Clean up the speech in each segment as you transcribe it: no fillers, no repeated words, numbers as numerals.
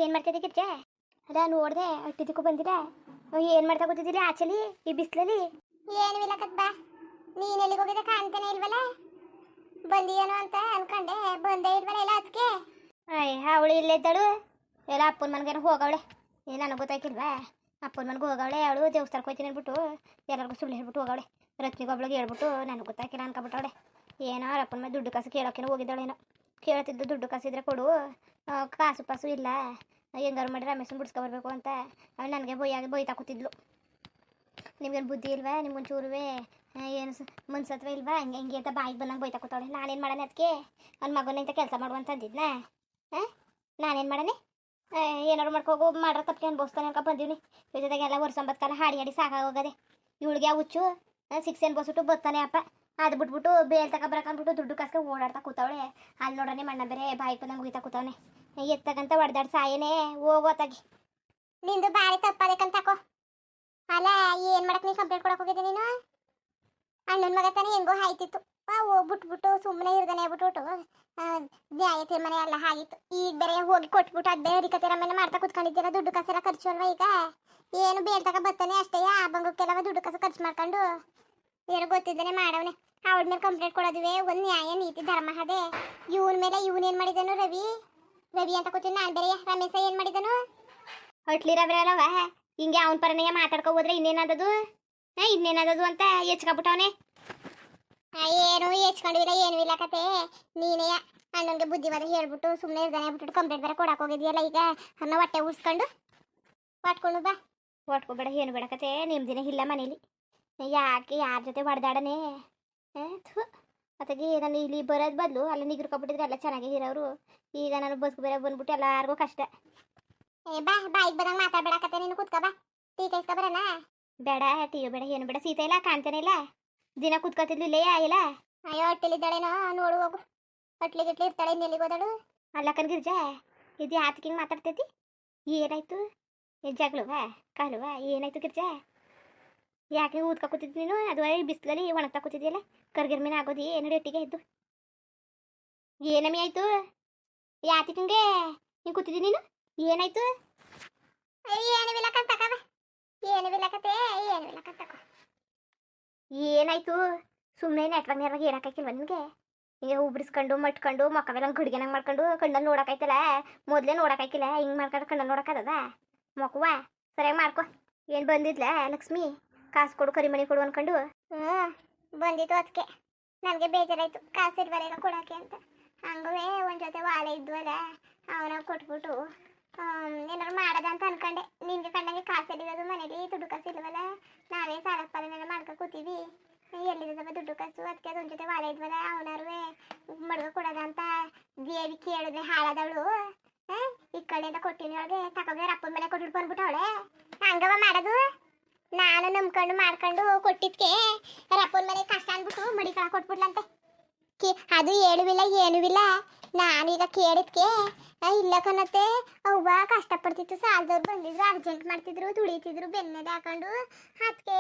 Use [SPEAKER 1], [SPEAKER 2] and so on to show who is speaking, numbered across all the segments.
[SPEAKER 1] ಏನು ಮಾಡ್ತಿದ್ದೆ ಕಿರ್ಜ? ಅಲ್ಲ ನೋಡ್ದೆ ಅಟ್ಟಿದ್ದಕ್ಕೂ ಬಂದಿಲ್ಲ. ಏನು ಮಾಡ್ತಾ ಕೂತಿದ್ದಿಲ್ಲ ಆಚಲಿ ಈ ಬಿಸಿಲಲ್ಲಿ?
[SPEAKER 2] ಏನು ಇಲ್ಲ ಕದ್ಬಾ, ನೀನ್ ಎಲ್ಲಿಗೆ ಹೋಗಿದ್ದೆ ಕಾಣ್ತಾನೆ ಇಲ್ವಲ್ಲ. ಬಂದಿಯೇನೋ ಅಂತ ಅನ್ಕೊಂಡೆ, ಬಂದೇ ಇಲ್ವಲ್ಲ ಎಲ್ಲ ಅದಕ್ಕೆ.
[SPEAKER 1] ಅವಳು ಇಲ್ಲೇ ಇದ್ದಳು. ಎಲ್ಲ ಅಪ್ಪನ ಮನೆಗೇನೋ ಹೋಗವಳೆ. ನನಗೆ ಗೊತ್ತಾಯ್ಕಿಲ್ವಾ? ಅಪ್ಪನ ಮನೆಗೆ ಹೋಗವಳೆ ಅವಳು. ದೇವಸ್ಥಾನಕ್ಕೆ ಹೋಗ್ತೀನಿ ಅಂದ್ಬಿಟ್ಟು ಎಲ್ಲರಿಗೂ ಸುಳ್ಳು ಹೇಳ್ಬಿಟ್ಟು ಹೋಗವಳೆ. ರತ್ನಿಗೆ ಒಬ್ಳಿಗೆ ಹೇಳ್ಬಿಟ್ಟು ನನಗೆ ಗೊತ್ತಾಯ್ಕಿಲ್ಲ ಅನ್ಕೊಬಿಟ್ಟವಳೆ. ಏನೋ ಅಪ್ಪನ ಮೇಲೆ ದುಡ್ಡು ಕಾಸು ಕೇಳೋಕ್ಕೇನೋ ಹೋಗಿದ್ದಾಳೇನೋ. ಕೇಳ್ತಿದ್ದು ದುಡ್ಡು ಕಾಸಿದ್ರೆ ಕೊಡು, ಕಾಸು ಪಾಸು ಇಲ್ಲ, ಹೆಂಗಾರು ಮಾಡಿ ರಮೇಶನ್ ಬಿಡಿಸ್ಕೊಬರ್ಬೇಕು ಅಂತ ಅವಳು ನನಗೆ ಬೈತಾ ಕೂತಿದ್ಲು. ನಿಮ್ಗೇನು ಬುದ್ಧಿ ಇಲ್ವಾ? ನಿಮ್ಗೊಂಚೂರುವೆ ಏನು ಮನ್ಸತ್ವ ಇಲ್ವಾ? ಹಂಗೆ ಹಿಂಗೆ ಅಂತ ಬಾಯಿಗೆ ಬಂದಂಗೆ ಬೈತಾ ಕೂತಾವಳೆ. ನಾನೇನು ಮಾಡೋಣ ಅದಕ್ಕೆ? ಅವ್ನ ಮಗನ ಇಂಥ ಕೆಲಸ ಮಾಡುವಂತ ಅಂದಿದ್ನ? ನಾನೇನು ಮಾಡೋಣ? ಏನಾರು ಮಾಡ್ಕೋಗು ಮಾಡ್ರೆ ತಪ್ಪೆ ಅನ್ಬೋಸ್ತಾನೆ ಅನ್ಕೊ ಬಂದೀನಿ. ಜೊತೆಗೆಲ್ಲ ವರ್ಷಂಬತ್ತು ಕಾಲ ಹಾಡಿ ಹಾಡಿ ಸಾಕಾಗೋಗದೆ. ಇವಳಿಗೆ ಆ ಹುಚ್ಚು ಸಿಕ್ಸ್ ಅನ್ಬೋಸ್ಬಿಟ್ಟು ಬರ್ತಾನೆ ಅಪ್ಪ. ಅದು ಬಿಟ್ಬಿಟ್ಟು ಬೇಲ್ ತಗೊಬರಕಂದ್ಬಿಟ್ಟು ದುಡ್ಡು ಕಾಸ್ಗೆ ಓಡಾಡ್ತಾ ಕೂತಾವಳೆ. ಅಲ್ಲಿ ನೋಡ್ರೆ ಮಣ್ಣ ಬೇರೆ ಬಾಯಿಗೆ ಬಂದಂಗೆ ಉಯ್ತಾ ಕೂತಾವನೆ. ಎತ್ತಗಂತ ಹೊಡೆದಾಡ್ ಸಾಯೇನೆ ಹೋಗೋತಾಗಿ.
[SPEAKER 2] ನಿಂದು ಬಾರಿ ತಪ್ಪದಕ್ಕಂತಕೋ. ಅಲ್ಲ ಏನ್ ಮಾಡಕ್ ನೀ ಕಂಪ್ಲೇಂಟ್ ಕೊಡಕ್ ಹೋಗಿದ್ದೆ ನೀನು? ಅಣ್ಣನ ಮಗ ತಾನೆ ಹೆಂಗೋ ಆಯ್ತಿತ್ತು, ಹೋಗ್ಬಿಟ್ಬಿಟ್ಟು ಸುಮ್ಮನೆ ಇರ್ದಾನೆ ಬಿಟ್ಬಿಟ್ಟು ನ್ಯಾಯ ತೀರ್ಮಾನ ಎಲ್ಲ ಆಗಿತ್ತು. ಈಗ ಬೇರೆ ಹೋಗಿ ಕೊಟ್ಬಿಟ್ಟು ಅದ್ ಬೇರೆ ರಿಕತೆರಮ್ಮನ ಮಾಡ್ತಾ ಕುತ್ಕೊಂಡಿದ್ದೀರ. ದುಡ್ಡು ಕಾಸೆಲ್ಲ ಖರ್ಚು ಅಲ್ವಾ ಈಗ? ಏನು ಬೇಲ್ ತಗ ಬರ್ತಾನೆ ಅಷ್ಟೇ. ಆ ಬಂಗಕ್ಕೆಲ್ಲ ದುಡ್ಡು ಕಾಸು ಖರ್ಚು ಮಾಡ್ಕೊಂಡು ಏನೋ ಗೊತ್ತಿದ್ದಾನೆ ಮಾಡವನೆ. ಅವಳ ಮೇಲೆ ಕಂಪ್ಲೇಂಟ್ ಕೊಡೋದುವೆ ಒಂದು ನ್ಯಾಯ ನೀತಿ ಧರ್ಮ ಅದೇ. ಇವನ್ ಮೇಲೆ ಇವನ್ ಏನ್ ಮಾಡಿದನು? ರವಿ ರವಿ ಅಂತ ಕೂತೀನಿ ನಾನು ಬೇರೆ. ರಮೇಶ ಏನ್ ಮಾಡಿದನು?
[SPEAKER 1] ಹೊಟ್ಲಿ ರವಿ ಅಲ್ಲವ ಹಿಂಗೆ ಅವನ ಪರನೆಯ ಮಾತಾಡ್ಕೊ ಹೋದ್ರೆ ಇನ್ನೇನದದು? ಇನ್ನೇನದದು ಅಂತ ಹೆಚ್ಕೊಬಿಟ್ಟವನೆ.
[SPEAKER 2] ಏನು ಹೆಚ್ಕೊಂಡಿಲ್ಲ ಏನೂ ಇಲ್ಲ ಕತೆ. ನೀನೇ ಅಣ್ಣನ್ಗೆ ಬುದ್ಧಿವಾದ ಹೇಳ್ಬಿಟ್ಟು ಸುಮ್ಮನೆ ಇರ್ದಾನೆ ಬಿಟ್ಬಿಟ್ಟು ಕಂಪ್ಲೇಂಟ್ ಬೇರೆ ಕೊಡಕ್ ಹೋಗಿದ್ಯಲ್ಲ. ಈಗ ಅನ್ನ ಹೊಟ್ಟೆ ಉಡ್ಸ್ಕೊಂಡು ಪಟ್ಕೊಂಡು ಬಾ.
[SPEAKER 1] ಹೊಟ್ಕೋಬೇಡ ಏನು ಬೇಡ ಕತೆ. ನಿಮ್ದಿನ ಇಲ್ಲ ಮನೇಲಿ. ಯಾಕೆ ಯಾರ ಜೊತೆ ಹೊಡೆದಾಡನೆ? ಅತ್ತಾಗಿ ನಾನು ಇಲ್ಲಿ ಬರೋದು ಬದಲು ಅಲ್ಲಿ ನಿಗ್ರಕೊಬಿಟ್ಟಿದ್ರೆ ಎಲ್ಲ ಚೆನ್ನಾಗಿ ಇರೋರು. ಈಗ ನಾನು ಬಸ್ಗೆ ಬೇರೆ ಬಂದ್ಬಿಟ್ಟು ಎಲ್ಲಾರ್ಗೂ ಕಷ್ಟ.
[SPEAKER 2] ಬಾ ಬಾಯಿಗೆ ಬಂದಂಗೆ ಮಾತಾಡ್ಬೇಡಕತ್ತೆ. ನೀನು ಕೂತ್ಕೊ ಬಾ, ಟೀ ಕೈಸ್ಕೊ ಬರೋಣ.
[SPEAKER 1] ಬೇಡ ಟೀಯೋ ಬೇಡ ಏನು ಬೇಡ. ಸೀತಾ ಇಲ್ಲ ಕಾಣ್ತಾನೆ ಇಲ್ಲ. ದಿನ ಕೂತ್ಕೊತಿದ್ಲು ಇಲ್ಲೆಯಾ ಇಲ್ಲ?
[SPEAKER 2] ಅಯ್ಯೋ ಹೊಟ್ಟೆಲಿದ್ದಾಳೇನೋ ನೋಡು ಹೋಗು. ಹೊಟ್ಲಿಗಿಟ್ಲಿ ಇರ್ತಾಳೆ, ಇನ್ನೆಲ್ಲಿಗೆ ಹೋದಳು?
[SPEAKER 1] ಅಲ್ಲ ಕನ್ಗಿರ್ಜ, ಇದು ಯಾತಕ್ಕೆ ಹಿಂಗೆ ಮಾತಾಡ್ತೈತಿ? ಏನಾಯ್ತು? ಜಗಳವಾ ಕಾಲುವಾ ಏನಾಯ್ತು ಗಿರ್ಜ? ಯಾಕೆ ಊದ್ಕೊ ಕೂತಿದ್ದು ನೀನು? ಅದು ಬಿಸಿಲಲ್ಲಿ ಒಣಗ್ತಾ ಕೂತಿದ್ಯಲ್ಲ. ಕರ್ಗಿರ್ ಮೀನು ಆಗೋದು ಏನು ರೇಟಿಗೆ ಇದ್ದು? ಏನಮ್ಮಿ ಆಯ್ತು? ಯಾತಿಗೆ ಹಿಂಗೆ ಹಿಂಗೆ ಕೂತಿದ್ದೀನಿ ನೀನು? ಏನಾಯ್ತು?
[SPEAKER 2] ಏನು ಬಿಲ್ಲಕಂತಕ ಏನು ಬಿಲ್ಲಕತೆ ಏನು ಬಿಲ್ಲಕಂತಕ.
[SPEAKER 1] ಏನಾಯ್ತು? ಸುಮ್ಮನೆ ನೆಟ್ವಾಗ ನೇರವಾಗಿ ಹೇಳಕ್ಕಾಕಿಲ್ವ ನಿನಗೆ? ಹಿಂಗೆ ಹೂ ಬಿಡಿಸ್ಕೊಂಡು ಮಟ್ಕೊಂಡು ಮೊಕ್ಕವೆಲ್ಲ ಗಡಿಗೆನಂಗೆ ಮಾಡ್ಕೊಂಡು ಕಣ್ಣಲ್ಲಿ ನೋಡೋಕಾಯ್ತಲ್ಲ. ಮೊದಲೇ ನೋಡೋಕಾಯ್ಕಿಲ್ಲ. ಹಿಂಗೆ ಮಾಡ್ಕೊಂಡು ಕಣ್ಣಲ್ಲಿ ನೋಡೋಕ್ಕದ ಮೊಕ್ಕವ? ಸರಿಯಾಗಿ ಮಾಡ್ಕೊ. ಏನು ಬಂದಿದ್ಲ ಲಕ್ಷ್ಮಿ? ಕಾಸು ಕೊಡು ಕರಿಮಣಿ ಕೊಡು ಅನ್ಕೊಂಡು.
[SPEAKER 2] ಬಂದಿತ್ತು ಅದಕ್ಕೆ ನನಗೆ ಬೇಜಾರಾಯ್ತು. ಕಾಸು ಇಲ್ವಲ್ಲ ಈಗ ಕೊಡೋಕ್ಕೆ ಅಂತ. ಹಂಗವೇ ಒಂದು ಜೊತೆ ವಾಲೆ ಇದ್ವಲ್ಲ ಅವನ ಕೊಟ್ಬಿಟ್ಟು ಏನಾರು ಮಾಡೋದ ಅಂತ ಅನ್ಕೊಂಡೆ. ನಿನ್ಗೆ ಕಂಡಂಗೆ ಕಾಸು ಎಲ್ಲಿರೋದು? ಮನೇಲಿ ದುಡ್ಡು ಕಾಸು ಇಲ್ವಲ್ಲ. ನಾವೇ ಸಾಲ ಪಾಲನೆಲ್ಲ ಮಾಡ್ಕೊ ಕೂತೀವಿ. ಎಲ್ಲಿದ್ದವ ದುಡ್ಡು ಕಾಸು? ಅದಕ್ಕೆ ಅದೊಂದು ಜೊತೆ ವಾಲೆ ಇದ್ವಲ್ಲ ಅವನಾರುವೆ ಮಡ್ಗ ಕೊಡೋದ ಅಂತ ದೇವಿ ಕೇಳಿದ್ರೆ ಹಾಳಾದವಳು. ಈ ಕಡೆಯಿಂದ ಕೊಟ್ಟಿನಿ ಅವಳಿಗೆ. ತಗೋಗ್ಯಾರ ಅಪ್ಪನ ಮನೆ ಕೊಟ್ಬಿಟ್ಟು ಬಂದ್ಬಿಟ್ಟು ಅವಳೆ ಹಂಗವ ಮಾಡೋದು. ನಾನು ನಂಬ್ಕೊಂಡು ಮಾಡ್ಕೊಂಡು ಕೊಟ್ಟಿದ್ಕೆ ಅಪ್ಪನ ಮನೆ ಕಷ್ಟ ಅಂದ್ಬಿಟ್ಟು ಮಡಿಕಳ ಕೊಟ್ಬಿಡ್ಲಂತೆ. ಅದು ಹೇಳುವಿಲ್ಲ ಏನುವಿಲ್ಲ. ನಾನೀಗ ಕೇಳಿದ್ಕೆ ಇಲ್ಲ ಕಣತ್ತೆ ಅವ್ವ ಕಷ್ಟಪಡ್ತಿತ್ತು, ಸಾಲದವ್ರು ಬಂದಿದ್ರು, ಅರ್ಜೆಂಟ್ ಮಾಡ್ತಿದ್ರು, ದುಡಿತಿದ್ರು, ಬೆನ್ನೆದೆ ಹಾಕೊಂಡು ಅದಕ್ಕೆ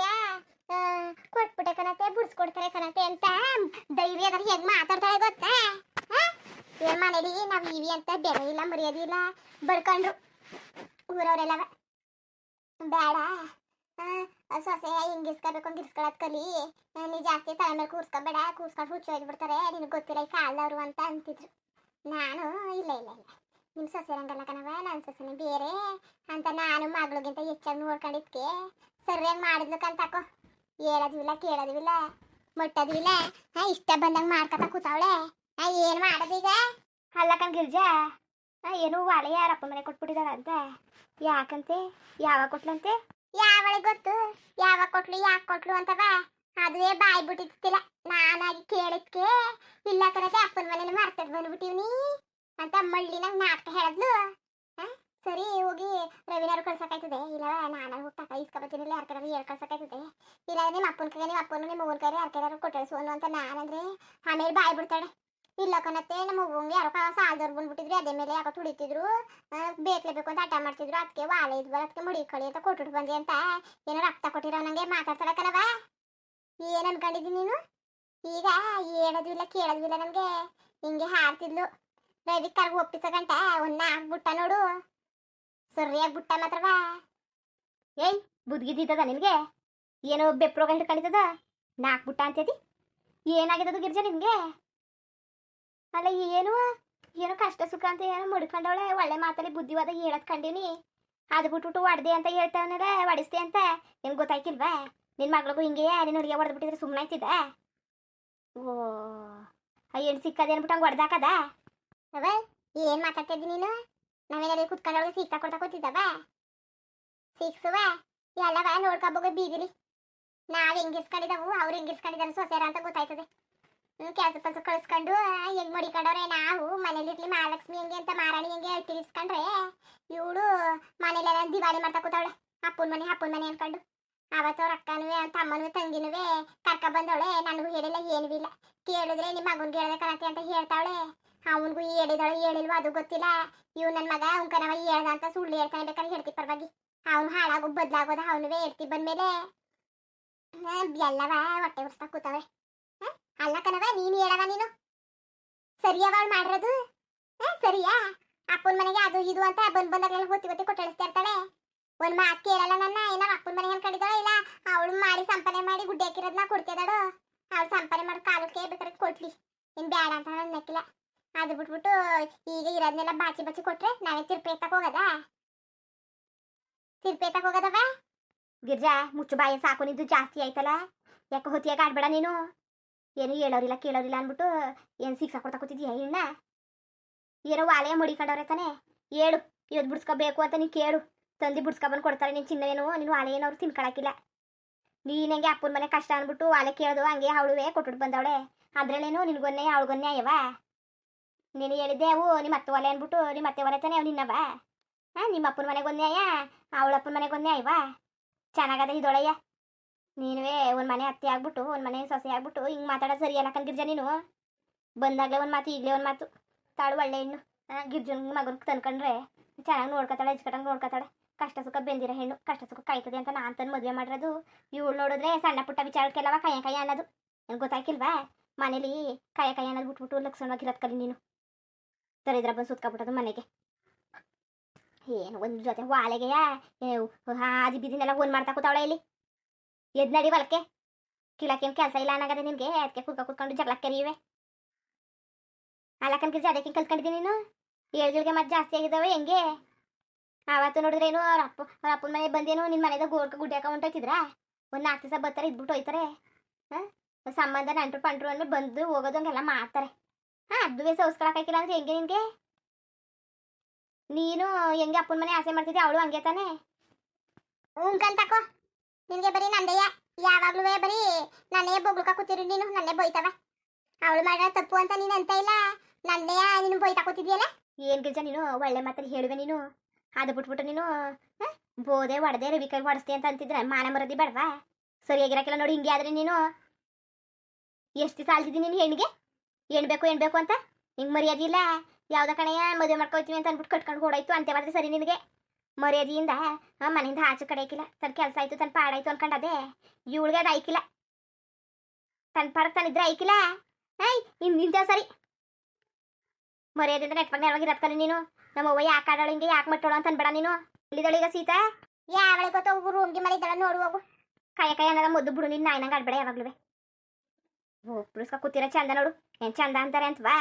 [SPEAKER 2] ಕೊಟ್ಬಿಟ್ಟೆ ಕಣತ್ತೆ, ಬಿಡಿಸ್ಕೊಡ್ತಾರೆ ಕಣತ್ತೆ ಅಂತ ಧೈರ್ಯ ಅದ್ರ ಹೇಗೆ ಮಾತಾಡ್ತಾಳೆ ಗೊತ್ತಾ? ಏನ್ ಮನೇಲಿ ನಾವು ಇವಿ ಅಂತ ಬೆಲೆ ಇಲ್ಲ ಮರ್ಯಾದೆ ಇಲ್ಲ ಬಡ್ಕೊಂಡ್ರು ಊರವರೆಲ್ಲವ. ಬೇಡ ಸೊಸೆ ಹಿಂಗಿಸ್ಕೋಬೇಕು ಹಂಗಿಸ್ಕೊಳತ್ ಕಲಿ, ನೀ ಜಾಸ್ತಿ ತಲೆ ಮೇಲೆ ಕೂರ್ಸ್ಕೊಬೇಡ, ಕೂರ್ಸ್ಕೊಂಡು ಹುಚ್ಚು ಹೋಗ್ಬಿಡ್ತಾರೆ, ನಿನಗೆ ಗೊತ್ತಿಲ್ಲ ಈ ಕಾಲದವ್ರು ಅಂತ ಅಂತಿದ್ರು. ನಾನು ಇಲ್ಲ ಇಲ್ಲ ಇಲ್ಲ ನಿಮ್ಮ ಸೊಸೆ ರಂಗಲ್ಲ ಕಣವ, ನನ್ನ ಸೊಸೆನೇ ಬೇರೆ ಅಂತ ನಾನು ಮಗಳಿಗಿಂತ ಹೆಚ್ಚಾಗಿ ನೋಡ್ಕೊಂಡಿದ್ಕೆ ಸರಿಯಾಗಿ ಮಾಡಿದ್ಲಕ್ಕಂತಕೋ. ಹೇಳೋದು ಇಲ್ಲ ಕೇಳೋದು ಇಲ್ಲ ಮುಟ್ಟೋದು ಇಲ್ಲ. ಇಷ್ಟ ಬಂದಂಗೆ ಮಾಡ್ಕೊತಾ ಕೂತಾವಳೆ. ಏನು ಮಾಡೋದೀಗ?
[SPEAKER 1] ಅಲ್ಲ ಕನ್ಗಿರ್ಜ, ಏನು ವಾಳೆ ಯಾರಪ್ಪ ಮನೆ ಕೊಟ್ಬಿಟ್ಟಿದ್ದಾಳ ಅಂತ? ಯಾಕಂತೆ? ಯಾವಾಗ ಕೊಟ್ಲಂತೆ?
[SPEAKER 2] ಯಾವಳಿಗೆ ಗೊತ್ತು ಯಾವಾಗ ಕೊಟ್ಲು ಯಾಕೆ ಕೊಟ್ಲು ಅಂತವ? ಅದುವೇ ಬಾಯಿ ಬಿಟ್ಟಿತ್ತಿಲ್ಲ. ನಾನಾಗಿ ಕೇಳಿದ್ಕೆ ಇಲ್ಲ ಕಣತೆ ಅಪ್ಪನ ಮನೇಲಿ ಮರ್ತದ್ ಬಂದ್ಬಿಟ್ಟಿವ್ನಿ ಅಂತ ಮಳ್ಳಿ ನಂಗೆ ನಾಟಕ ಹೇಳಿದ್ಲು. ಸರಿ ಹೋಗಿ ರವಿನಾರು ಕಳ್ಸಕ್ಕಾಯ್ತದೆ, ಇಲ್ಲ ನಾನು ಹೋಗಿ ತಕ ಇಸ್ಕೊಬತ್ತೀನಿ, ಇಲ್ಲ ಯಾರ ಕಡೆ ಹೇಳ್ ಕಳ್ಸಕ್ಕಾಯ್ತದೆ. ಇಲ್ಲ ನಿಮ್ಮ ಅಪ್ಪನ ಕೈ ನಿಮ್ಮ ಅಪ್ಪನ ನಿಮ್ಮ ಅವ್ವನ ಕೈ ಯಾರ ಕೈಯಾರು ಕೊಟ್ಟಳಿಸೋನು ಅಂತ ನಾನಂದ್ರೆ ಆಮೇಲೆ ಬಾಯಿ ಬಿಡ್ತಾಳೆ. ಇಲ್ಲ ಕಣತ್ತೆ ನಮ್ಮ ಅವ್ವಂಗೆ ಯಾರೋ ಸಾಲದವ್ರು ಬಂದ್ಬಿಟ್ಟಿದ್ರು, ಅದೇ ಮೇಲೆ ಯಾಕೋ ತುಳಿತಿದ್ರು, ಬೇಕಲೇಬೇಕು ಅಂತ ಹಠ ಮಾಡ್ತಿದ್ರು, ಅದಕ್ಕೆ ವಾಲೆ ಇದ್ವಲ್ಲ ಅದಕ್ಕೆ ಮುಡಿ ಕಳಿ ಅಂತ ಕೊಟ್ಬಿಟ್ಟು ಬಂದಿ ಅಂತ ಏನೋ ರಕ್ತ ಕೊಟ್ಟಿರೋ ನಂಗೆ ಮಾತಾಡ್ತಾಳೆ ಕಣವ. ಏನು ಅನ್ಕೊಂಡಿದ್ದೀನಿ ನೀನು? ಈಗ ಹೇಳೋದು ಇಲ್ಲ ಕೇಳೋದು ಇಲ್ಲ ನಮಗೆ. ಹಿಂಗೆ ಹಾಡ್ತಿದ್ಲು. ರವಿ ಕರ್ಗ ಒಪ್ಪಿಸೋ ಗಂಟ ಒಂದು ಆಗ್ಬಿಟ್ಟ ನೋಡು. ಸರಿಯಾಗಿ ಬುಟ್ಟ ಮಾತ್ರವಾ.
[SPEAKER 1] ಏಯ್ ಬುದ್ಗಿದ್ದಿದ್ದದ ನಿನಗೆ? ಏನೋ ಬೆಪ್ರೋಗ ಹಿಡ್ಕೊಂಡಿದ್ದದ? ನಾಲ್ಕು ಬುಟ್ಟ ಅಂತೇದಿ? ಏನಾಗಿದ್ದದು ಗಿರ್ಜಾ ನಿನಗೆ? ಅಲ್ಲ ಏನು ಏನೋ ಕಷ್ಟ ಸುಖ ಅಂತ ಏನೋ ಮುಡ್ಕೊಂಡವಳೆ, ಒಳ್ಳೆ ಮಾತಲ್ಲಿ ಬುದ್ಧಿವಾದ ಹೇಳದ್ ಕಂಡೀನಿ. ಅದು ಬಿಟ್ಬಿಟ್ಟು ಹೊಡೆದೆ ಅಂತ ಹೇಳ್ತಾವನಲ್ಲ, ಹೊಡಿಸ್ತೆ ಅಂತ ಏನು ಗೊತ್ತಾಯ್ತಿಲ್ವಾ? ನಿನ್ನ ಮಗಳಿಗೂ ಹಿಂಗೆ ನಿನ್ನ ಹುಡುಗಿ ಹೊಡೆದ್ಬಿಟ್ಟಿದ್ರೆ ಸುಮ್ಮನೆ ಆಯ್ತಿದ್ದ? ಓ ಆ ಹೆಣ್ಣು ಸಿಕ್ಕದೆ ಅನ್ಬಿಟ್ಟು ಹಂಗೆ ಹೊಡೆದಾಕದ?
[SPEAKER 2] ಅವ ಏನ್ ಮಾತಾಡ್ತಿದ್ದಿ ನೀನು? ನಾವೇನಾದ್ರು ಕುತ್ಕೊಂಡವಳಿಗೆ ಸೀಕ್ತಾ ಕೊಡ್ತಾ ಕೂತಿದ್ದವ? ಸೀಕ್ಸುವ ಎಲ್ಲವ ನೋಡ್ಕೊಬೋಗ ಬೀದಿಲಿ. ನಾವ್ ಹೆಂಗಿಸ್ಕೊಂಡಿದ್ದವು, ಅವ್ರು ಹೆಂಗಿಸ್ಕೊಂಡಿದ್ದಾರೆ ಸೊಸೆರ ಅಂತ ಗೊತ್ತಾಯ್ತದೆ. ಕೆಲಸ ಪಲ್ಸ ಕಳಿಸ್ಕೊಂಡು ಹೆಂಗ್ ಮಡಿಕೊಂಡವ್ರೆ. ನಾವು ಮನೇಲಿರ್ಲಿ ಮಹಾಲಕ್ಷ್ಮಿ ಹೆಂಗೆ ಅಂತ ಮಾರಾಣಿ ಹೆಂಗೆ ಇಟ್ಟಿರ್ಸ್ಕೊಂಡ್ರೆ ಇವಳು ಮನೇಲೆಲ್ಲ ದಿವಾಳಿ ಮಾಡ್ತಾ ಕೂತವಳೆ. ಅಪ್ಪನ ಮನೆ ಅನ್ಕೊಂಡು. ಅವತ್ತು ಅವ್ರ ಅಕ್ಕನೂ ತಮ್ಮನೂ ತಂಗಿನೂ ಕರ್ಕ ಬಂದವಳೆ. ನನಗೂ ಹೇಳಿಲ್ಲ ಏನೂ ಇಲ್ಲ. ಕೇಳಿದ್ರೆ ನಿಮ್ಮ ಮಗನ್ಗೆ ಹೇಳ್ದೆ ಕಣತೆ ಅಂತ ಹೇಳ್ತಾವಳೆ. ಅವನಿಗೂ ಹೇಳಿದಳು ಹೇಳಿಲ್ವ ಅದು ಗೊತ್ತಿಲ್ಲ. ಇವ್ ನನ್ನ ಮಗ ಉಂಕನವ ಹೇಳ್ದ ಅಂತ ಸುಳ್ಳು ಹೇಳ್ತಾನೆ. ಬೇಕಾದ್ರೆ ಹೇಳ್ತಿ ಪರವಾಗಿ ಅವ್ನು ಹಾಳಾಗೋ ಬದ್ಲಾಗೋದ. ಅವನುವೇ ಹೇಳ್ತಿ ಬಂದ್ಮೇಲೆ ಎಲ್ಲವ ಹೊಟ್ಟೆ ಉರ್ಸ್ತಾ ಕೂತವೆ. ಅಲ್ಲ ಕಣವ ನೀನು ಹೇಳವ, ನೀನು ಸರಿಯವ ಅವಳು ಮಾಡಿರೋದು? ಸರಿಯಾ? ಅಪ್ಪನ ಮನೆಗೆ ಅದು ಇದು ಅಂತ ಬಂದಾಗಲೆಲ್ಲ ಹೊತ್ತಿ ಕೊಟ್ಟಿಸ್ತಾ ಇರ್ತಾಳೆ. ಒಂದ್ ಮಾತು ಕೇಳಲ್ಲ ನನ್ನ. ಏನಾರ ಅಪ್ಪನ ಮನೆಗೆ ಅನ್ಕೊಂಡಿದ್ದಾಳ, ಇಲ್ಲ ಅವಳು ಮಾಡಿ ಸಂಪಾದನೆ ಮಾಡಿ ಗುಡ್ಡೆ ಹಾಕಿರೋದನ್ನ ಕೊಡ್ತಿದ್ದಾಳು. ಅವಳು ಸಂಪಾದನೆ ಮಾಡಿ ಕಾಲಕ್ಕೆ ಬೇಕಾದ್ರೆ ಕೊಟ್ಲಿ, ಇನ್ ಬೇಡ ಅಂತ ಅನ್ನಕ್ಕಿಲ್ಲ. ಅದು ಬಿಟ್ಬಿಟ್ಟು ಈಗ ಇರೋದನ್ನೆಲ್ಲ ಬಾಚಿ ಕೊಟ್ರೆ ನಾವೇ ತಿರ್ಪೆ ಎತ್ತಕ್ ಹೋಗದ?
[SPEAKER 1] ಗಿರ್ಜಾ ಮುಚ್ಚು ಬಾಯಿ, ಸಾಕು ನಿಂದು ಜಾಸ್ತಿ ಆಯ್ತಲ್ಲ. ಯಾಕೆ ಹೊತ್ತಿಯಾಗ ಆಡ್ಬೇಡ ನೀನು. ಏನು ಹೇಳೋರಿಲ್ಲ ಕೇಳೋರಿಲ್ಲ ಅಂದ್ಬಿಟ್ಟು ಏನು ಶಿಕ್ಷೆ ಕೊಡ್ತಾ ಕೂತಿದ್ಯಾ ಇನ್ನ? ಏನೋ ವಾಲೆಯ ಮಡಿಕೊಂಡವ್ರೆ ತಾನೆ. ಹೇಳು ಇವತ್ತು ಬಿಡ್ಸ್ಕೋಬೇಕು ಅಂತ ನೀನು ಕೇಳು. ತಂದು ಬಿಡ್ಸ್ಕೊಬಂದು ಕೊಡ್ತಾರೆ. ನೀನು ಚಿನ್ನವೇನು ನೀನು ವಾಲೆ ಏನೋ ಅವ್ರು ತಿನ್ಕೊಳಕಿಲ್ಲ. ನೀನು ಹೆಂಗೆ ಅಪ್ಪನ ಮನೆ ಕಷ್ಟ ಅಂದ್ಬಿಟ್ಟು ವಾಲೆ ಕೇಳೋದು ಹಂಗೆ ಅವಳುವೆ ಕೊಟ್ಬಿಟ್ಟು ಬಂದವಳೆ. ಅದ್ರಲ್ಲೇನು ನಿನ್ಗೊನ್ನೆ ಅವಳಿಗೊನ್ನೆ ಅಯ್ಯವ? ನೀನು ಹೇಳಿದ್ದೆ ಅವು ನಿಮ್ಮ ಅತ್ತೆ ಒಲೆ ಅಂದ್ಬಿಟ್ಟು. ನಿಮ್ಮ ಅತ್ತೆ ಒಲೆ ತಾನೆ ಅವು ನಿನ್ನವ? ನಿಮ್ಮ ಅಪ್ಪನ ಮನೆಗೊಂದೇ ಅಯ್ಯ, ಅವಳಪ್ಪನ ಮನೆಗೊಂದೇ ಅಯ್ಯವ? ಚೆನ್ನಾಗದ ಇದೊಳಯ್ಯ. ನೀನುವೇ ಒಂದು ಮನೆ ಅತ್ತೆ ಆಗ್ಬಿಟ್ಟು ಒಂದು ಮನೆ ಸೊಸೆ ಆಗ್ಬಿಟ್ಟು ಹಿಂಗೆ ಮಾತಾಡೋದು ಸರಿಯಲ್ಲ ಗಿರ್ಜಾ. ನೀನು ಬಂದಾಗಲೇ ಒಂದು ಮಾತು ಈಗಲೇ ಒಂದು ಮಾತು. ತಾಳು ಒಳ್ಳೆ ಹೆಣ್ಣು. ಗಿರ್ಜನ್ ಮಗನ ತಂದ್ಕೊಂಡ್ರೆ ಚೆನ್ನಾಗಿ ನೋಡ್ಕೊತಾಳೆ, ಅಜ್ಕಟ್ಟಂಗೆ ನೋಡ್ಕೊತಾಳೆ. ಕಷ್ಟ ಸುಖ ಬೆಂದಿರೋ ಹೆಣ್ಣು, ಕಷ್ಟ ಸುಖ ಕಾಯ್ತದೆ ಅಂತ ನಾನು ತಂದು ಮದುವೆ ಮಾಡಿರೋದು. ಇವಳು ನೋಡಿದ್ರೆ ಸಣ್ಣ ಪುಟ್ಟ ವಿಚಾರಕ್ಕೆಲ್ಲವ ಕೈ ಅನ್ನೋದು. ಏನು ಗೊತ್ತಾಯ್ಕಿಲ್ವಾ? ಮನೇಲಿ ಕೈ ಅನ್ನೋದು ಬಿಟ್ಬಿಟ್ಟು ಲಕ್ಷಣವಾಗಿರೋದು ಕಲಿ ನೀನು. ತರಿದ್ರ ಬಂದು ಸುತ್ಕೊಬಿಟ್ಟದು ಮನೆಗೆ. ಏನು ಒಂದು ಜೊತೆ ವಾಲೆಗೆಯ ಆದಿ ಬೀದಿನೆಲ್ಲ ಒಂದು ಮಾಡ್ತಾ ಕೂತಾವಳೆ ಇಲ್ಲಿ. ಎದ್ ನಡಿ ಹೊಲಕ್ಕೆ. ಕಿಳಕ್ಕೇನು ಕೆಲಸ ಇಲ್ಲ ಅನ್ನಗದೆ ನಿನಗೆ. ಅದಕ್ಕೆ ಕೂತ್ಕೊಂಡು ಜಗಳಕ್ಕೆ ನೀವೇ ಅಲ್ಲಕ್ಕನ್ಗೆ ಅದಕ್ಕೆ ಕಲ್ತ್ಕೊಂಡಿದ್ದೀನಿ ನೀನು. ಏಳ್ಗಳಿಗೆ ಮತ್ತೆ ಜಾಸ್ತಿ ಆಗಿದ್ದಾವೆ ಹೆಂಗೆ? ಆವತ್ತು ನೋಡಿದ್ರೇನು ಅವ್ರ ಅಪ್ಪನ ಮನೆ ಬಂದೇನು ನಿನ್ನ ಮನೆದಾಗ ಗುಡ್ಡೆ ಹೊಂಟೋಯ್ತಿದ್ರ? ಒಂದು 4 ದಿವಸ ಬರ್ತಾರೆ, ಇದ್ಬಿಟ್ಟು ಹೋಯ್ತಾರೆ. ಸಂಬಂಧ ನಂಟ್ರು ಪಂಟ್ರು ಅಂದ್ರೆ ಬಂದು ಹೋಗೋದು ಹಂಗೆಲ್ಲ ಮಾಡ್ತಾರೆ. ಅದುವೇ ಸೌಸ್ಕೊಳಕ್ಕಾಗಿಲ್ಲ ಅಂದ್ರೆ ಹೆಂಗೆ ನಿನಗೆ? ನೀನು ಹೆಂಗೆ ಅಪ್ಪನ ಮನೆ ಆಸೆ ಮಾಡ್ತಿದ್ದೆ, ಅವಳು ಹಂಗೆ ತಾನೆ.
[SPEAKER 2] ಉಂಕಂತಕೋ ನಿನ್ಗೆ ಬರೀ ನಂದೆಯ. ಯಾವಾಗ್ಲೂ ಬರೀ ನನ್ನೇ ಬೊಗ್ಳುಕ ಕೂತಿರು ನೀನು. ನನ್ನೇ ಬೈತವ. ಅವಳು ಮಾಡಿರೋ ತಪ್ಪು ಅಂತ ನೀನು ಅಂತ ಇಲ್ಲ, ನನ್ನೇ ನೀನು ಬೈತಾ ಕೂತಿದ್ಯಲ್ಲ.
[SPEAKER 1] ಏನು ಗಿರ್ಜಾ ನೀನು ಒಳ್ಳೆ ಮಾತಲ್ಲಿ ಹೇಳುವೆ ನೀನು. ಅದು ಬಿಟ್ಬಿಟ್ಟು ನೀನು ಬೋದೆ ಹೊಡೆದೆ ರವಿಕೈ ಹೊಡೆಸ್ತೆ ಅಂತ ಅಂತಿದ್ರೆ ಮಾನ ಮರದಿ ಬೇಡವಾ? ಸರಿಯಾಗಿರಕ್ಕಿಲ್ಲ ನೋಡಿ. ಹಿಂಗೆ ಆದ್ರೆ ನೀನು ಎಷ್ಟು ದಿವಸ ಆಲ್ತಿದ್ದೀನಿ ನೀನು ಹೆಣ್ಣಿಗೆ? ಹೆಣ್ಬೇಕು ಅಂತ ಹಿಂಗೆ ಮರ್ಯಾದಿಲ್ಲ. ಯಾವ್ದ ಕಣೆಯ ಮದುವೆ ಮಾಡ್ಕೊಳ್ತೀವಿ ಅಂತ ಅಂದ್ಬಿಟ್ಟು ಕಟ್ಕೊಂಡು ಓಡಾಯ್ತು ಅಂತೆವಾದ್ರೆ ಸರಿ ನಿನಗೆ? ಮರ್ಯಾದೆಯಿಂದ ಮನೆಯಿಂದ ಆಚೆ ಕಡೆಯಕ್ಕಿಲ್ಲ. ತನ್ನ ಕೆಲಸ ಆಯ್ತು, ತನ್ನ ಪಾಡಾಯ್ತು ಅನ್ಕೊಂಡದೆ. ಇವಳಿಗೆ ಅದು ಆಯ್ಕಿಲ್ಲ. ತನ್ನ ಪಾಡಕ್ಕೆ ತಾನಿದ್ರೆ ಆಯ್ಕಿಲ್ಲ. ಇಂಥ ಸರಿ ಮರ್ಯಾದೆಯಿಂದ ನೆಟ್ವಾಗ ನೆರವಾಗಿರತ್ಕಲ್ಲ ನೀನು. ನಮ್ಮ ಅವ್ವ ಯಾಕೆ ಆಡೋಳು ಹಿಂಗೆ, ಯಾಕೆ ಮಟ್ಟೋಳು ಅಂತ ಅನ್ಬೇಡ ನೀನು. ಇಲ್ಲಿದಳು ಈಗ ಸೀತಾ?
[SPEAKER 2] ಯಾವಳೆ ಗೊತ್ತ ರೂಮ್ಗೆ ಮನೆ ಇದ್ದಾಳ ನೋಡು ಹೋಗು.
[SPEAKER 1] ಕಾಯ ಅನ್ನೋದ ಮುದ್ದು ಬಿಡು. ನಿನ್ನ ನಾಯಿನಂಗೆ ಆಡ್ಬೇಡ ಯಾವಾಗ್ಲೂ. ಬಿಡಿಸ್ಕೊ ಕೂತಿರೋ ಚಂದ ನೋಡು. ಏನು ಚಂದ ಅಂತಾರೆ ಅಂತವಾ?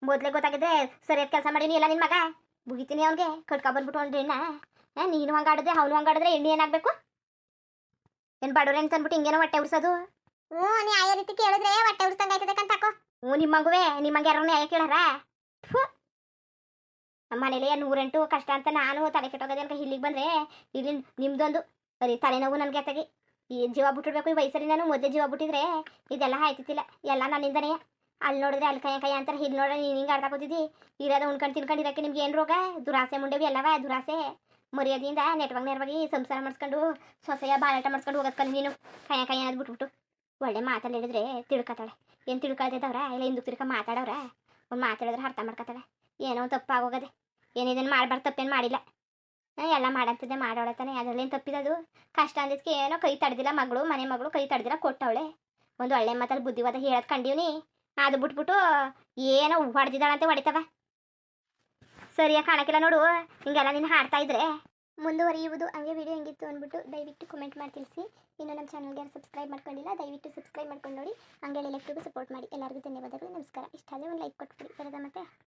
[SPEAKER 1] ಮೊದಲೇ ಗೊತ್ತಾಗಿದೆ ಸರಿಯಾದ ಕೆಲಸ ಮಾಡೀನಿ ಎಲ್ಲ ನಿನ್ನ ಮಗ. ಮುಗಿತೀನಿ ಅವ್ನಿಗೆ ಕಟ್ಕೊಬಂದ್ಬಿಟ್ಟು ಒಂದು ಹೆಣ್ಣ. ನೀನು ಹಂಗೆ ಆಡಿದ್ರೆ ಅವನು ಹಂಗೆ ಆಡಿದ್ರೆ ಎಣ್ಣೆ ಏನಾಗಬೇಕು? ಏನು ಬಡವ್ರೆ ಅಂತ ಅಂದ್ಬಿಟ್ಟು ಹಿಂಗೇನೋ ಹೊಟ್ಟೆ ಉರ್ಸೋದು?
[SPEAKER 2] ನೀ ಆ ರೀತಿ ಕೇಳಿದ್ರೆ ಹೊಟ್ಟೆ ಉರ್ಸಂಗ ಆಯ್ತದೆ ಕಂತಾಕೋ.
[SPEAKER 1] ನಿಮ್ಮಂಗುವೆ ನಿಮ್ಮಂಗೆ ಯಾರು ನ್ಯಾಯ ಕೇಳಾರ? ನಮ್ಮ ಮನೇಲಿ 108 ಕಷ್ಟ ಅಂತ ನಾನು ತಲೆ ಕೆಟ್ಟೋಗದೆ ಅನ್ಕ ಇಲ್ಲಿಗೆ ಬಂದರೆ ಇಲ್ಲಿ ನಿಮ್ದೊಂದು ಬರೀ ತಲೆನೋವು ನನಗೆ ಅತ್ತಾಗಿ. ಈ ಜೀವ ಬಿಟ್ಟಿಡ್ಬೇಕು ಈ ವಯಸ್ಸಲ್ಲಿ. ನಾನು ಮೊದಲೇ ಜೀವ ಬಿಟ್ಟಿದ್ರೆ ಇದೆಲ್ಲ ಆಯ್ತಿತ್ತಿಲ್ಲ. ಎಲ್ಲ ನನ್ನಿಂದನೇ. ಅಲ್ಲಿ ನೋಡಿದ್ರೆ ಅಲ್ಲಿ ಕೈ ಅಂತಾರೆ, ಇಲ್ಲಿ ನೋಡ್ರೆ ನೀನು ಹಿಂಗೆ ಆಡ್ತಾ ಕೂತಿದ್ದಿ. ಇರೋದು ಉಣ್ಕೊಂಡು ತಿನ್ಕೊಂಡಿರೋಕ್ಕೆ ನಿಮ್ಗೆ ಏನು ರೋಗ? ದುರಾಸೆ ಮುಂಡೆವಿ ಎಲ್ಲವ ದುರಾಸೆ. ಮರ್ಯಾದೆಯಿಂದ ನೆರವಾಗಿ ಸಂಸಾರ ಮಾಡಿಸ್ಕೊಂಡು ಸೊಸೆಯ ಬಾಳಾಟ ಮಾಡಿಸ್ಕೊಂಡು ಹೋಗೋದು ಕಲಿ ನೀನು. ಕೈ ಅನ್ನೋದು ಬಿಟ್ಬಿಟ್ಟು ಒಳ್ಳೆ ಮಾತಲ್ಲಿ ಹೇಳಿದ್ರೆ ತಿಳ್ಕೊತಾಳೆ. ಏನು ತಿಳ್ಕೊಳ್ತಿದ್ದವ್ರ ಇಲ್ಲ ಹಿಂದಕ್ಕೆ ತಿರ್ಕ ಮಾತಾಡೋರ? ಒಂದು ಮಾತಾಡಿದ್ರೆ ಅರ್ಥ ಮಾಡ್ಕೊತಾಳೆ. ಏನೋ ತಪ್ಪಾಗೋಗದೆ. ಏನಿದೇನು ಮಾಡಬಾರ್ದು, ತಪ್ಪೇನು ಮಾಡಿಲ್ಲ. ಎಲ್ಲ ಮಾಡಂತಿದ್ದೆ ಮಾಡೋಳತಾನೆ. ಅದರಲ್ಲೇನು ತಪ್ಪಿದದು? ಕಷ್ಟ ಅಂದಿದ್ದಕ್ಕೆ ಏನೋ ಕೈ ತಡೆದಿಲ್ಲ ಮಗಳು, ಮನೆ ಮಗಳು ಕೈ ತಡೆದಿಲ್ಲ ಕೊಟ್ಟವಳೆ. ಒಂದು ಒಳ್ಳೆ ಮಾತಲ್ಲಿ ಬುದ್ಧಿವಾದ ಹೇಳೋದು ಕಂಡೀವ್ನಿ. ಅದು ಬಿಟ್ಬಿಟ್ಟು ಏನೋ ಹೊಡೆದಿದ್ದಾಳಂತೆ ಹೊಡಿತವ. ಸರಿಯಾಗಿ ಕಾಣಕ್ಕಿಲ್ಲ ನೋಡು. ಹಿಂಗೆಲ್ಲ ನೀನು ಹಾಡ್ತಾ ಇದ್ರೆ ಮುಂದುವರಿಯುವುದು. ಹಂಗೆ ವಿಡಿಯೋ ಹೆಂಗಿತ್ತು ಅಂದ್ಬಿಟ್ಟು ದಯವಿಟ್ಟು ಕಮೆಂಟ್ ಮಾಡಿ ತಿಳಿಸಿ. ಇನ್ನು ನಮ್ಮ ಚಾನಲ್ಗೆ ಯಾರು ಸಬ್ಸ್ಕ್ರೈಬ್ ಮಾಡ್ಕೊಂಡಿಲ್ಲ ದಯವಿಟ್ಟು ಸಬ್ಸ್ಕ್ರೈಬ್ ಮಾಡ್ಕೊಂಡು ನೋಡಿ. ಹಂಗೆ ಎಲೆಕ್ಟ್ರಿಗೂ ಸಪೋರ್ಟ್ ಮಾಡಿ. ಎಲ್ಲರಿಗೂ ಧನ್ಯವಾದಗಳು, ನಮಸ್ಕಾರ. ಇಷ್ಟ ಆದರೆ ಒಂದು ಲೈಕ್ ಕೊಟ್ಬಿಡಿ. ಬರೋದಾ ಮತ್ತೆ.